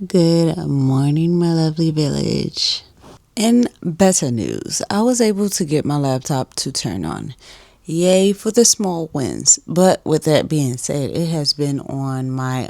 Good morning, my lovely village. In better news, I was able to get my laptop to turn on. Yay for the small wins. But with that being said, it has been on my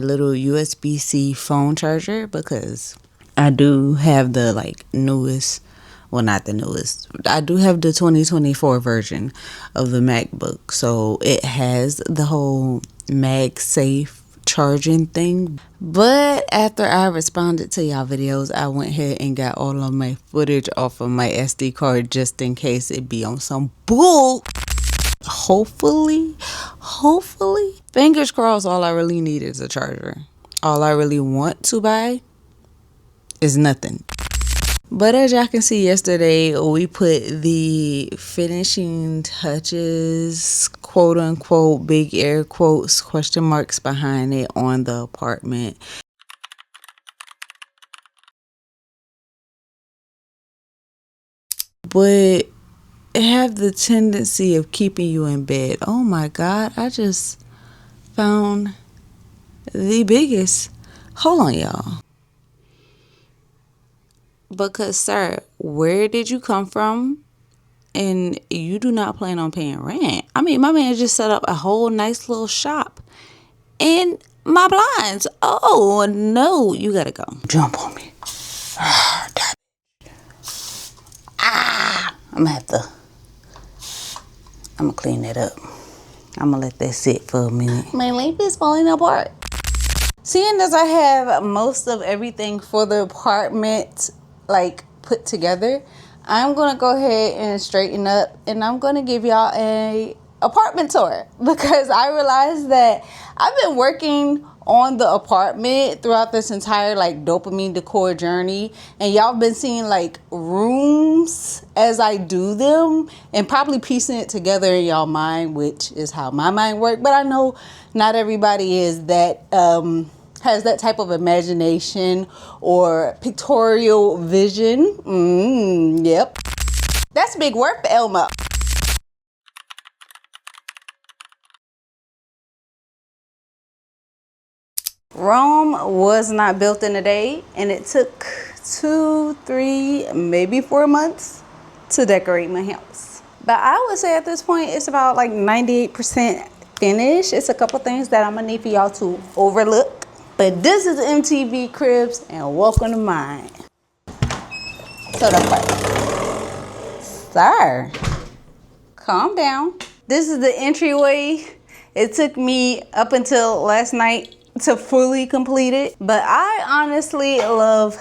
little USB-C phone charger because I do have the newest, well, not the newest. I do have the 2024 version of the MacBook. So it has the whole MagSafe charging thing. But after I responded to y'all videos, I went ahead and got all of my footage off of my SD card just in case it be on some bull. Hopefully, fingers crossed, all I really need is a charger. All I really want to buy is nothing. But as y'all can see, yesterday we put the finishing touches, quote unquote, big air quotes, question marks behind it on the apartment. But it have the tendency of keeping you in bed. Oh my God, I just found the biggest. Hold on, y'all. Because, sir, where did you come from? And you do not plan on paying rent. I mean, my man just set up a whole nice little shop in my blinds. Oh, no, you gotta go. Jump on me. I'm gonna clean that up. I'm gonna let that sit for a minute. My life is falling apart. Seeing as I have most of everything for the apartment put together, I'm gonna go ahead and straighten up, and I'm gonna give y'all a apartment tour because I realized that I've been working on the apartment throughout this entire dopamine decor journey, and y'all been seeing rooms as I do them and probably piecing it together in y'all mind, which is how my mind works. But I know not everybody is that has that type of imagination or pictorial vision. Yep, that's big work for Elmo. Rome was not built in a day, and it took 2, 3, maybe 4 months to decorate my house. But I would say at this point, it's about 98% finished. It's a couple things that I'm gonna need for y'all to overlook. But this is MTV Cribs, and welcome to mine. So the first, sir, calm down. This is the entryway. It took me up until last night to fully complete it, but I honestly love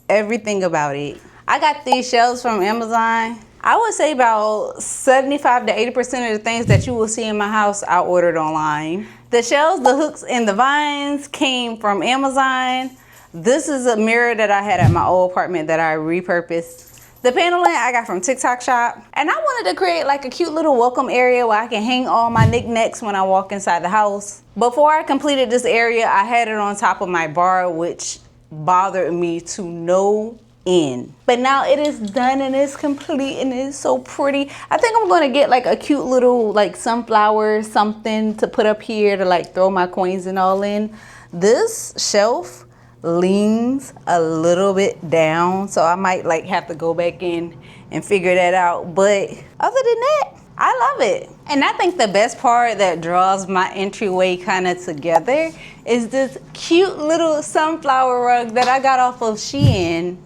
everything about it. I got these shelves from Amazon. I would say about 75 to 80% of the things that you will see in my house I ordered online. The shelves, the hooks, and the vines came from Amazon. This is a mirror that I had at my old apartment that I repurposed. The paneling I got from TikTok shop. And I wanted to create a cute little welcome area where I can hang all my knickknacks when I walk inside the house. Before I completed this area, I had it on top of my bar, which bothered me to no end. But now it is done and it's complete and it's so pretty. I think I'm gonna get a cute little sunflower something to put up here to throw my coins and all in. This shelf leans a little bit down, so I might have to go back in and figure that out. But other than that, I love it. And I think the best part that draws my entryway kind of together is this cute little sunflower rug that I got off of Shein.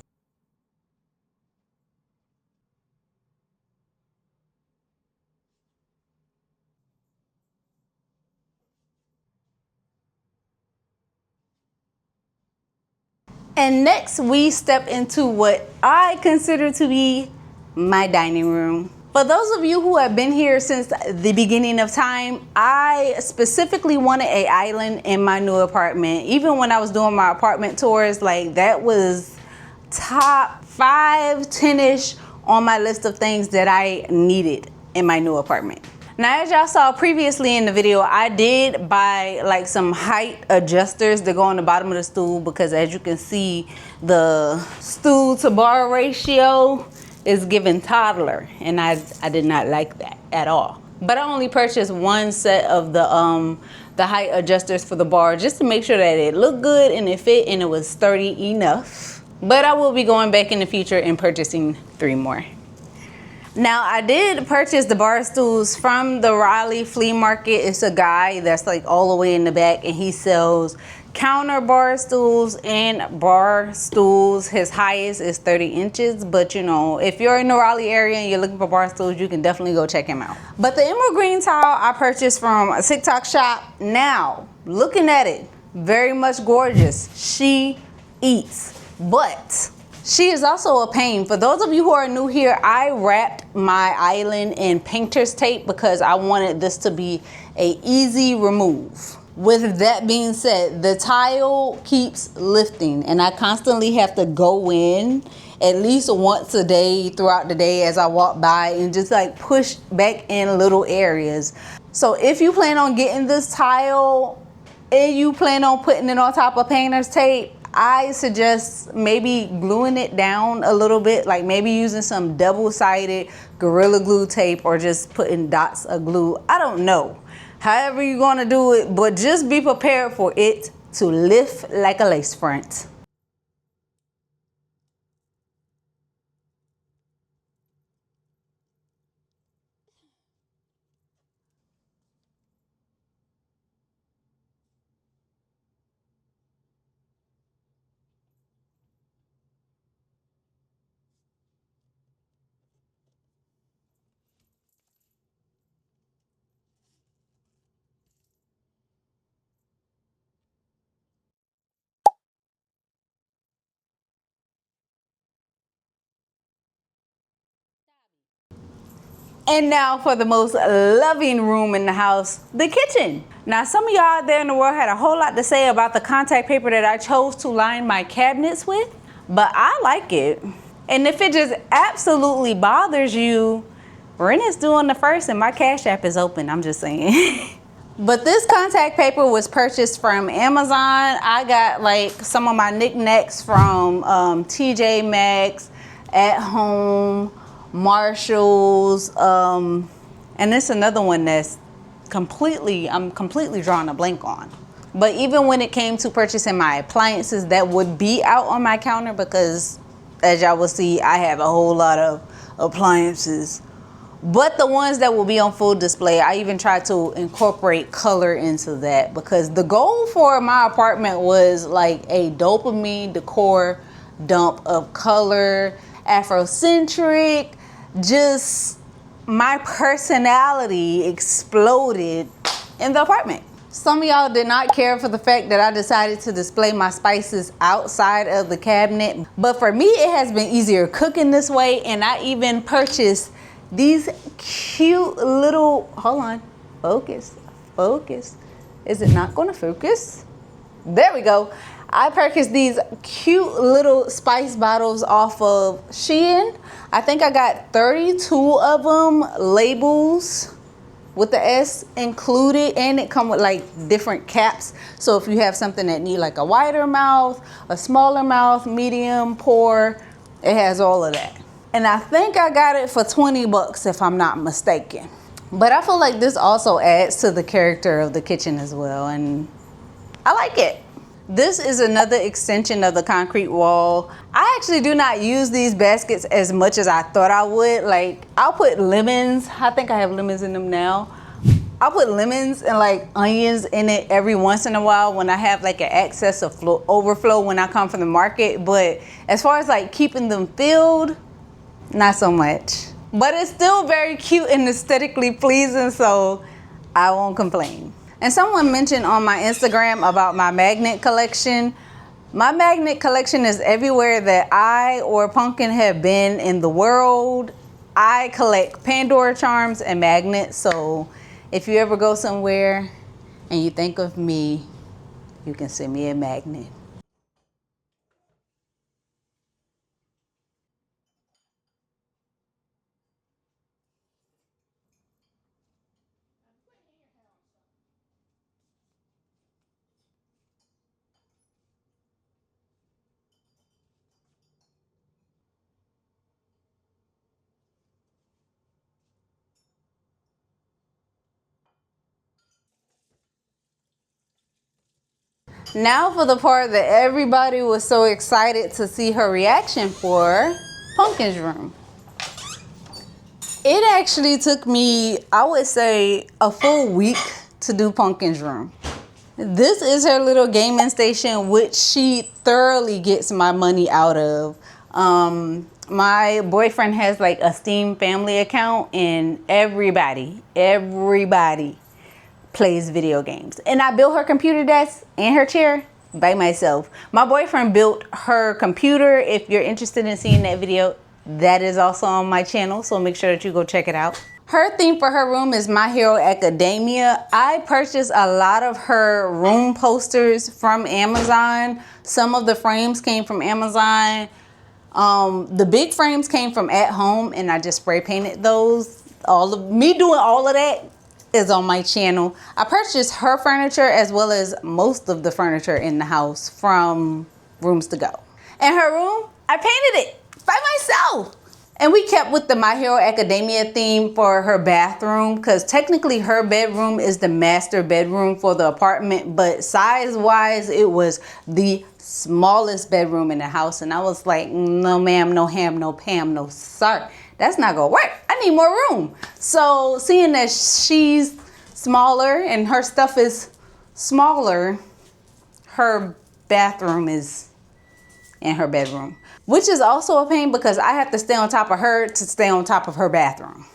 And next we step into what I consider to be my dining room. For those of you who have been here since the beginning of time, I specifically wanted an island in my new apartment. Even when I was doing my apartment tours, that was top 5, 10-ish on my list of things that I needed in my new apartment. Now, as y'all saw previously in the video, I did buy some height adjusters to go on the bottom of the stool because as you can see, the stool to bar ratio is giving toddler, and I did not like that at all. But I only purchased one set of the height adjusters for the bar just to make sure that it looked good and it fit and it was sturdy enough. But I will be going back in the future and purchasing 3 more. Now, I did purchase the bar stools from the Raleigh flea market. It's a guy that's like all the way in the back, and he sells counter bar stools and bar stools. His highest is 30 inches, but you know, if you're in the Raleigh area and you're looking for bar stools, you can definitely go check him out. But the emerald green tile I purchased from a TikTok shop. Now, looking at it, very much gorgeous. She eats, but she is also a pain. For those of you who are new here, I wrapped my island in painter's tape because I wanted this to be a easy remove. With that being said, the tile keeps lifting and I constantly have to go in at least once a day throughout the day as I walk by and just like push back in little areas. So if you plan on getting this tile and you plan on putting it on top of painter's tape, I suggest maybe gluing it down a little bit, like maybe using some double-sided Gorilla Glue tape or just putting dots of glue. I don't know. However you're gonna do it, but just be prepared for it to lift like a lace front. And now for the most loving room in the house, the kitchen. Now, some of y'all out there in the world had a whole lot to say about the contact paper that I chose to line my cabinets with, but I like it. And if it just absolutely bothers you, rent is due on the 1st and my Cash App is open, I'm just saying. But this contact paper was purchased from Amazon. I got like some of my knickknacks from TJ Maxx, At Home, Marshalls, and it's another one that's I'm completely drawing a blank on. But even when it came to purchasing my appliances that would be out on my counter, because as y'all will see, I have a whole lot of appliances. But the ones that will be on full display, I even tried to incorporate color into that because the goal for my apartment was like a dopamine decor dump of color, Afrocentric, just my personality exploded in the apartment. Some of y'all did not care for the fact that I decided to display my spices outside of the cabinet. But for me, it has been easier cooking this way. And I even purchased these cute little, hold on, focus. Is it not gonna focus? There we go. I purchased these cute little spice bottles off of Shein. I think I got 32 of them, labels with the S included, and it come with like different caps. So if you have something that need like a wider mouth, a smaller mouth, medium, pour, it has all of that. And I think I got it for 20 bucks if I'm not mistaken. But I feel like this also adds to the character of the kitchen as well, and I like it. This is another extension of the concrete wall. I actually do not use these baskets as much as I thought I would. Like, I'll put lemons. I think I have lemons in them now. I'll put lemons and like onions in it every once in a while when I have like an excess of overflow when I come from the market. But as far as like keeping them filled, not so much. But it's still very cute and aesthetically pleasing, so I won't complain. And someone mentioned on my Instagram about my magnet collection. My magnet collection is everywhere that I or Pumpkin have been in the world. I collect Pandora charms and magnets, so if you ever go somewhere and you think of me, you can send me a magnet. Now for the part that everybody was so excited to see her reaction for, Pumpkin's room. It actually took me, I would say, a full week to do Pumpkin's room. This is her little gaming station, which she thoroughly gets my money out of. My boyfriend has like a Steam family account, and everybody plays video games. And I built her computer desk and her chair by myself. My boyfriend built her computer. If you're interested in seeing that video, that is also on my channel, so make sure that you go check it out. Her theme for her room is My Hero Academia. I purchased a lot of her room posters from Amazon. Some of the frames came from Amazon. The big frames came from At Home, and I just spray painted those. All of me doing all of that is on my channel. I purchased her furniture as well as most of the furniture in the house from Rooms to Go. And her room, I painted it by myself. And we kept with the My Hero Academia theme for her bathroom, because technically her bedroom is the master bedroom for the apartment, but size-wise, it was the smallest bedroom in the house. And I was like, no ma'am, no ham, no Pam, no sir. That's not gonna work. I need more room. So seeing that she's smaller and her stuff is smaller, her bathroom is in her bedroom, which is also a pain because I have to stay on top of her to stay on top of her bathroom.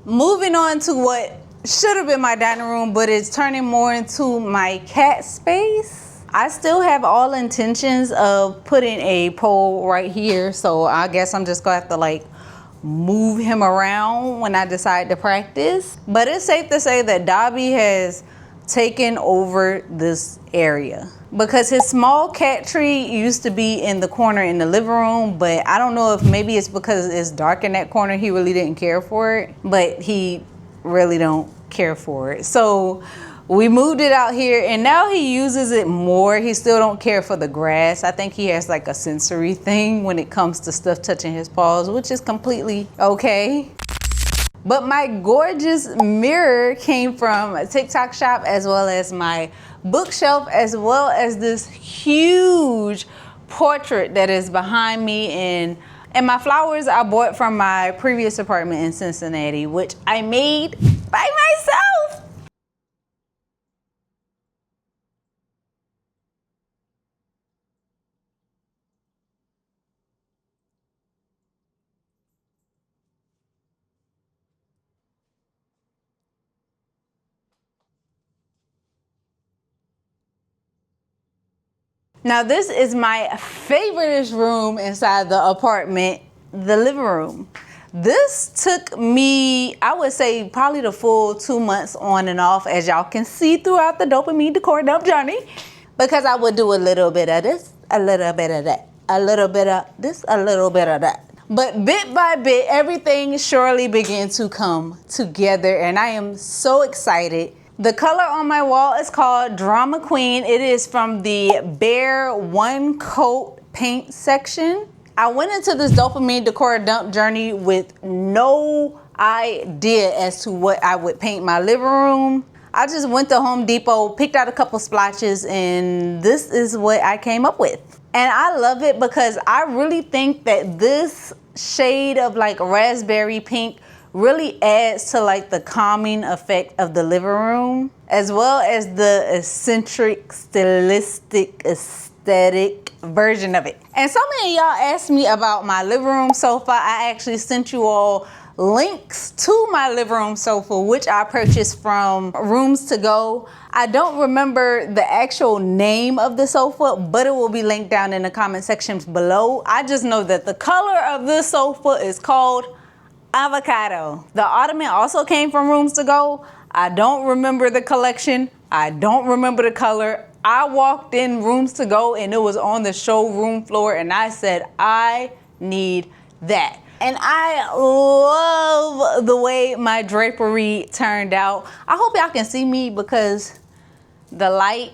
Moving on to what should have been my dining room, but it's turning more into my cat space. I still have all intentions of putting a pole right here, so I guess I'm just gonna have to like move him around when I decide to practice. But it's safe to say that Dobby has taken over this area, because his small cat tree used to be in the corner in the living room, but I don't know if maybe it's because it's dark in that corner, he really didn't care for it, but he really don't care for it. So we moved it out here, and now he uses it more. He still don't care for the grass. I think he has like a sensory thing when it comes to stuff touching his paws, which is completely okay. But my gorgeous mirror came from a TikTok shop, as well as my bookshelf, as well as this huge portrait that is behind me. And my flowers I bought from my previous apartment in Cincinnati, which I made by myself. Now this is my favorite room inside the apartment, the living room. This took me, I would say, probably the full 2 months on and off, as y'all can see throughout the dopamine decor dump journey, because I would do a little bit of this, a little bit of that, a little bit of this, a little bit of that. But bit by bit, everything surely began to come together, and I am so excited. The color on my wall is called Drama Queen. It is from the Bare One Coat paint section. I went into this dopamine decor dump journey with no idea as to what I would paint my living room. I just went to Home Depot, picked out a couple splotches, and this is what I came up with. And I love it because I really think that this shade of like raspberry pink really adds to like the calming effect of the living room, as well as the eccentric, stylistic, aesthetic version of it. And so many of y'all asked me about my living room sofa. I actually sent you all links to my living room sofa, which I purchased from Rooms to Go. I don't remember the actual name of the sofa, but it will be linked down in the comment sections below. I just know that the color of this sofa is called avocado. The ottoman also came from Rooms to Go. I don't remember the collection. I don't remember the color. I walked in Rooms to Go and it was on the showroom floor and I said, I need that. And I love the way my drapery turned out. I hope y'all can see me because the light,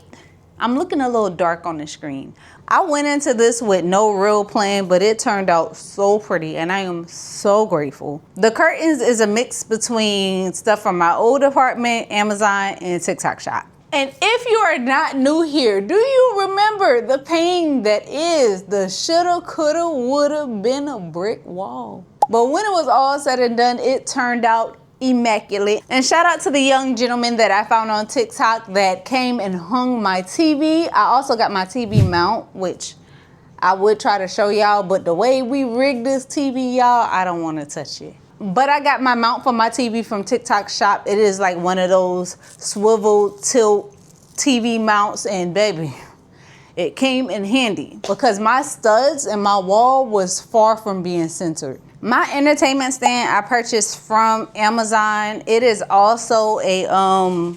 I'm looking a little dark on the screen. I went into this with no real plan, but it turned out so pretty and I am so grateful. The curtains is a mix between stuff from my old apartment, Amazon, and TikTok Shop. And if you are not new here, do you remember the pain that is the shoulda, coulda, woulda been a brick wall? But when it was all said and done, it turned out immaculate. And shout out to the young gentleman that I found on TikTok that came and hung my TV. I also got my TV mount, which I would try to show y'all, but the way we rigged this TV, y'all, I don't want to touch it. But I got my mount for my TV from TikTok Shop. It is like one of those swivel tilt TV mounts, and baby, it came in handy because my studs and my wall was far from being centered. My entertainment stand I purchased from Amazon. It is also a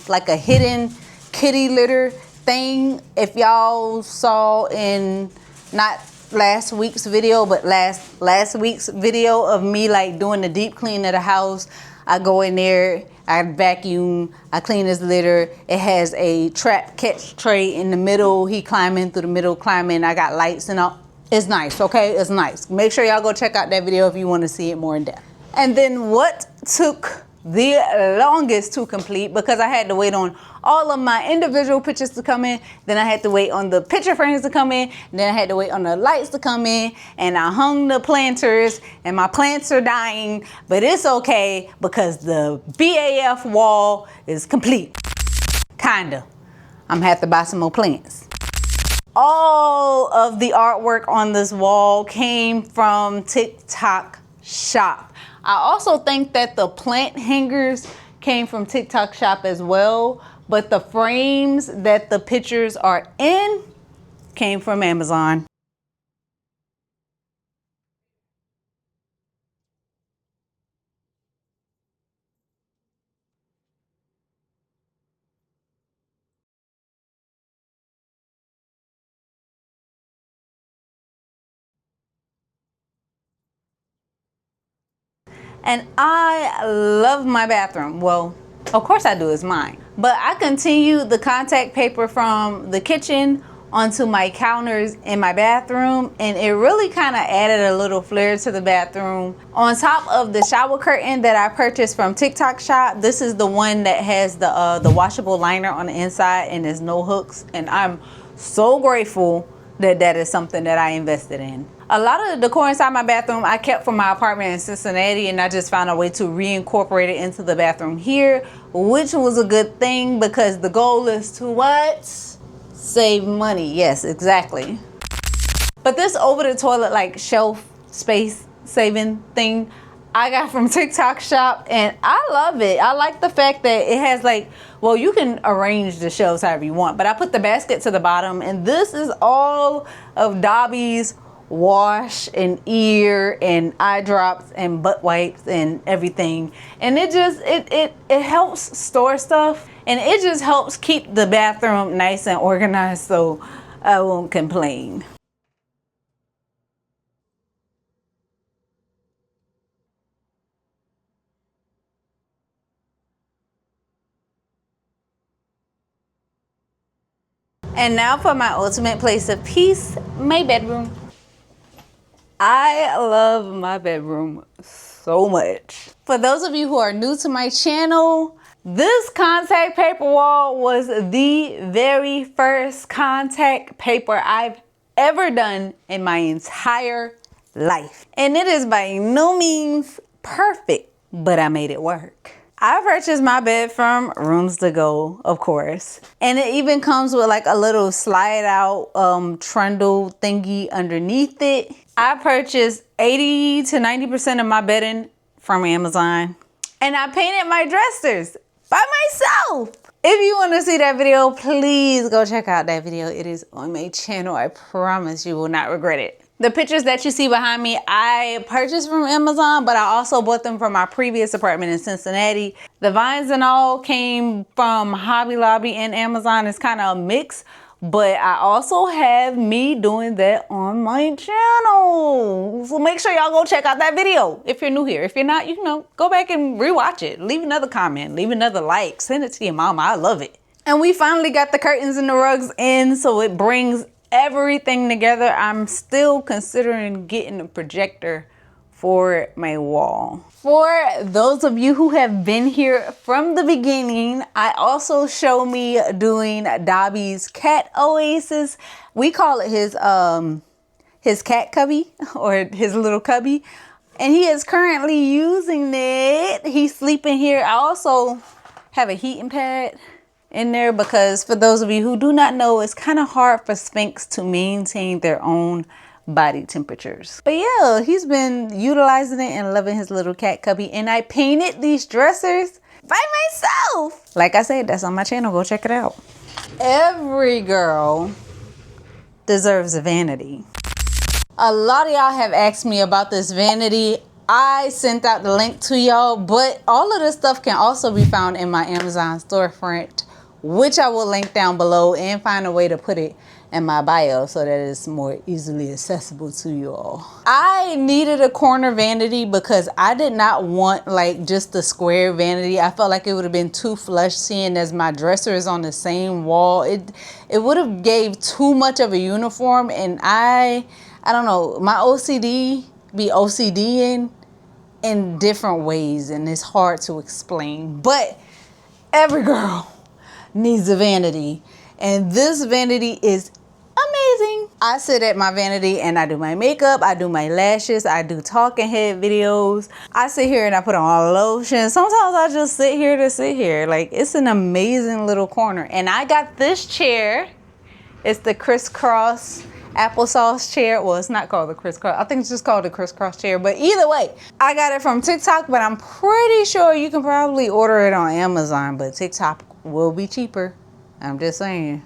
like a hidden kitty litter thing. If y'all saw in not last week's video, but last week's video of me like doing the deep clean of the house, I go in there, I vacuum, I clean his litter. It has a trap catch tray in the middle. He climbing through the middle, climbing. I got lights and all. It's nice, okay? It's nice. Make sure y'all go check out that video if you want to see it more in depth. And then what took the longest to complete, because I had to wait on all of my individual pictures to come in, then I had to wait on the picture frames to come in, then I had to wait on the lights to come in, and I hung the planters, and my plants are dying, but it's okay because the BAF wall is complete. Kinda. I'm gonna have to buy some more plants. All of the artwork on this wall came from TikTok Shop. I also think that the plant hangers came from TikTok Shop as well, but the frames that the pictures are in came from Amazon. And I love my bathroom. Well, of course I do, it's mine. But I continued the contact paper from the kitchen onto my counters in my bathroom, and it really kind of added a little flair to the bathroom. On top of the shower curtain that I purchased from TikTok Shop, this is the one that has the washable liner on the inside and there's no hooks, and I'm so grateful that that is something that I invested in. A lot of the decor inside my bathroom I kept from my apartment in Cincinnati, and I just found a way to reincorporate it into the bathroom here, which was a good thing because the goal is to what? Save money. Yes, exactly. But this over the toilet like shelf space saving thing I got from TikTok Shop, and I love it. I like the fact that it has like, well, you can arrange the shelves however you want, but I put the basket to the bottom, and this is all of Dobby's wash and ear and eye drops and butt wipes and everything, and it just it helps store stuff, and it just helps keep the bathroom nice and organized, so I won't complain. And now for my ultimate place of peace, my bedroom. I love my bedroom so much. For those of you who are new to my channel, this contact paper wall was the very first contact paper I've ever done in my entire life. And it is by no means perfect, but I made it work. I purchased my bed from Rooms to Go, of course. And it even comes with like a little slide out trundle thingy underneath it. I purchased 80 to 90% of my bedding from Amazon. And I painted my dressers by myself. If you want to see that video, please go check out that video. It is on my channel. I promise you will not regret it. The pictures that you see behind me, I purchased from Amazon, but I also bought them from my previous apartment in Cincinnati. The vines and all came from Hobby Lobby and Amazon. It's kind of a mix, but I also have me doing that on my channel. So make sure y'all go check out that video if you're new here. If you're not, you know, go back and rewatch it. Leave another comment, leave another like, send it to your mama. I love it. And we finally got the curtains and the rugs in, so it brings everything together. I'm still considering getting a projector for my wall. For those of you who have been here from the beginning, I also show me doing Dobby's cat oasis. We call it his cat cubby, or his little cubby, and he is currently using it. He's sleeping here. I also have a heating pad in there because, for those of you who do not know, it's kind of hard for Sphynx to maintain their own body temperatures. But yeah, he's been utilizing it and loving his little cat cubby. And I painted these dressers by myself. Like I said, that's on my channel. Go check it out. Every girl deserves a vanity. A lot of y'all have asked me about this vanity. I sent out the link to y'all, but all of this stuff can also be found in my Amazon storefront, which I will link down below and find a way to put it in my bio so that it's more easily accessible to you all. I needed a corner vanity because I did not want like just the square vanity. I felt like it would have been too flush, seeing as my dresser is on the same wall. It would have gave too much of a uniform, and I don't know, my OCD be OCDing in different ways, and it's hard to explain. But every girl needs a vanity, and this vanity is amazing. I sit at my vanity and I do my makeup, I do my lashes, I do talking head videos. I sit here and I put on lotion. Sometimes I just sit here to sit here. Like, it's an amazing little corner. And I got this chair. It's the crisscross applesauce chair. Well, it's not called the crisscross. I think it's just called the crisscross chair. But either way, I got it from TikTok, but I'm pretty sure you can probably order it on Amazon, but TikTok will be cheaper. I'm just saying.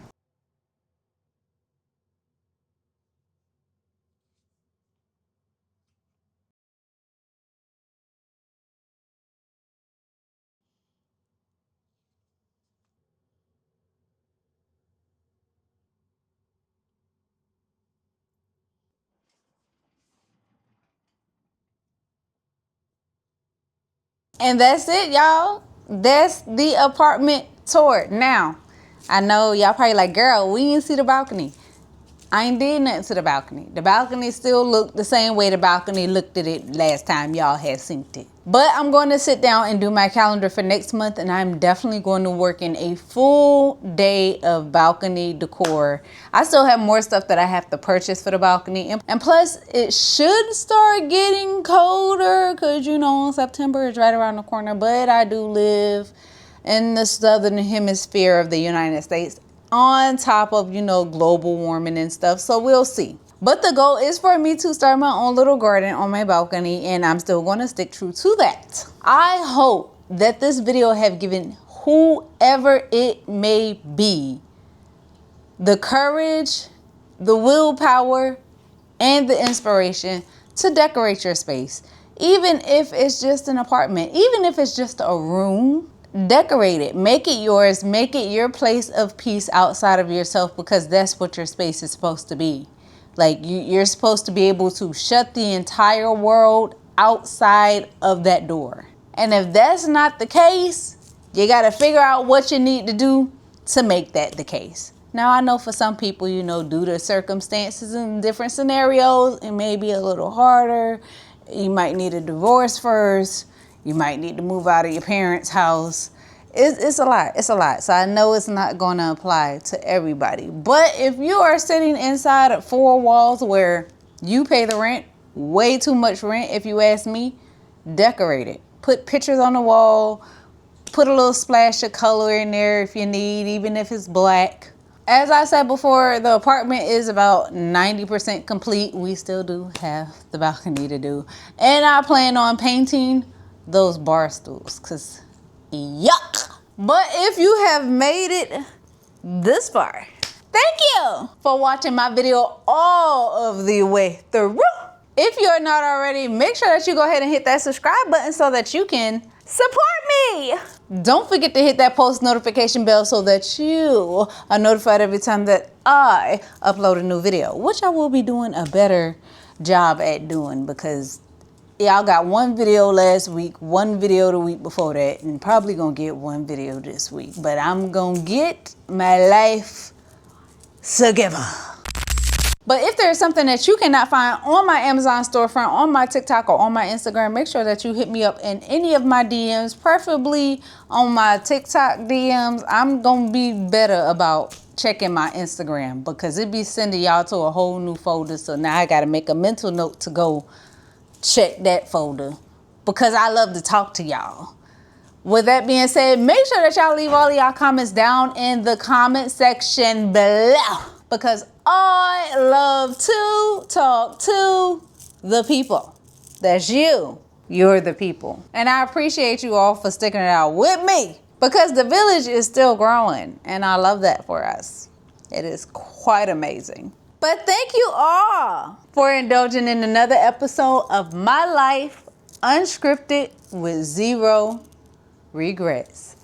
And that's it, y'all. That's the apartment tour. Now, I know y'all probably like, girl, we didn't see the balcony. I ain't did nothing to the balcony. The balcony still looked the same way the balcony looked at it last time y'all had synced it. But I'm going to sit down and do my calendar for next month, and I'm definitely going to work in a full day of balcony decor. I still have more stuff that I have to purchase for the balcony. And plus, it should start getting colder because, you know, September is right around the corner. But I do live in the southern hemisphere of the United States, on top of, you know, global warming and stuff. So we'll see. But the goal is for me to start my own little garden on my balcony, and I'm still going to stick true to that. I hope that this video have given whoever it may be the courage, the willpower, and the inspiration to decorate your space. Even if it's just an apartment, even if it's just a room, decorate it, make it yours, make it your place of peace outside of yourself, because that's what your space is supposed to be. Like, you're supposed to be able to shut the entire world outside of that door. And if that's not the case, you got to figure out what you need to do to make that the case. Now, I know for some people, you know, due to circumstances and different scenarios, it may be a little harder. You might need a divorce first. You might need to move out of your parents' house. It's a lot. It's a lot. So I know it's not going to apply to everybody. But if you are sitting inside of four walls where you pay the rent, way too much rent if you ask me, decorate it. Put pictures on the wall. Put a little splash of color in there if you need, even if it's black. As I said before, the apartment is about 90% complete. We still do have the balcony to do. And I plan on painting those bar stools, because yuck. But if you have made it this far, thank you for watching my video all of the way through. If you're not already, make sure that you go ahead and hit that subscribe button so that you can support me. Don't forget to hit that post notification bell so that you are notified every time that I upload a new video, which I will be doing a better job at doing, because y'all got one video last week, one video the week before that, and probably gonna get one video this week. But I'm gonna get my life together. But if there is something that you cannot find on my Amazon storefront, on my TikTok, or on my Instagram, make sure that you hit me up in any of my DMs, preferably on my TikTok DMs. I'm going to be better about checking my Instagram, because it be sending y'all to a whole new folder. So now I got to make a mental note to go check that folder, because I love to talk to y'all. With that being said, make sure that y'all leave all of y'all comments down in the comment section below, because I love to talk to the people. That's you. You're the people. And I appreciate you all for sticking it out with me, because the village is still growing, and I love that for us. It is quite amazing. But thank you all for indulging in another episode of my life, unscripted with zero regrets.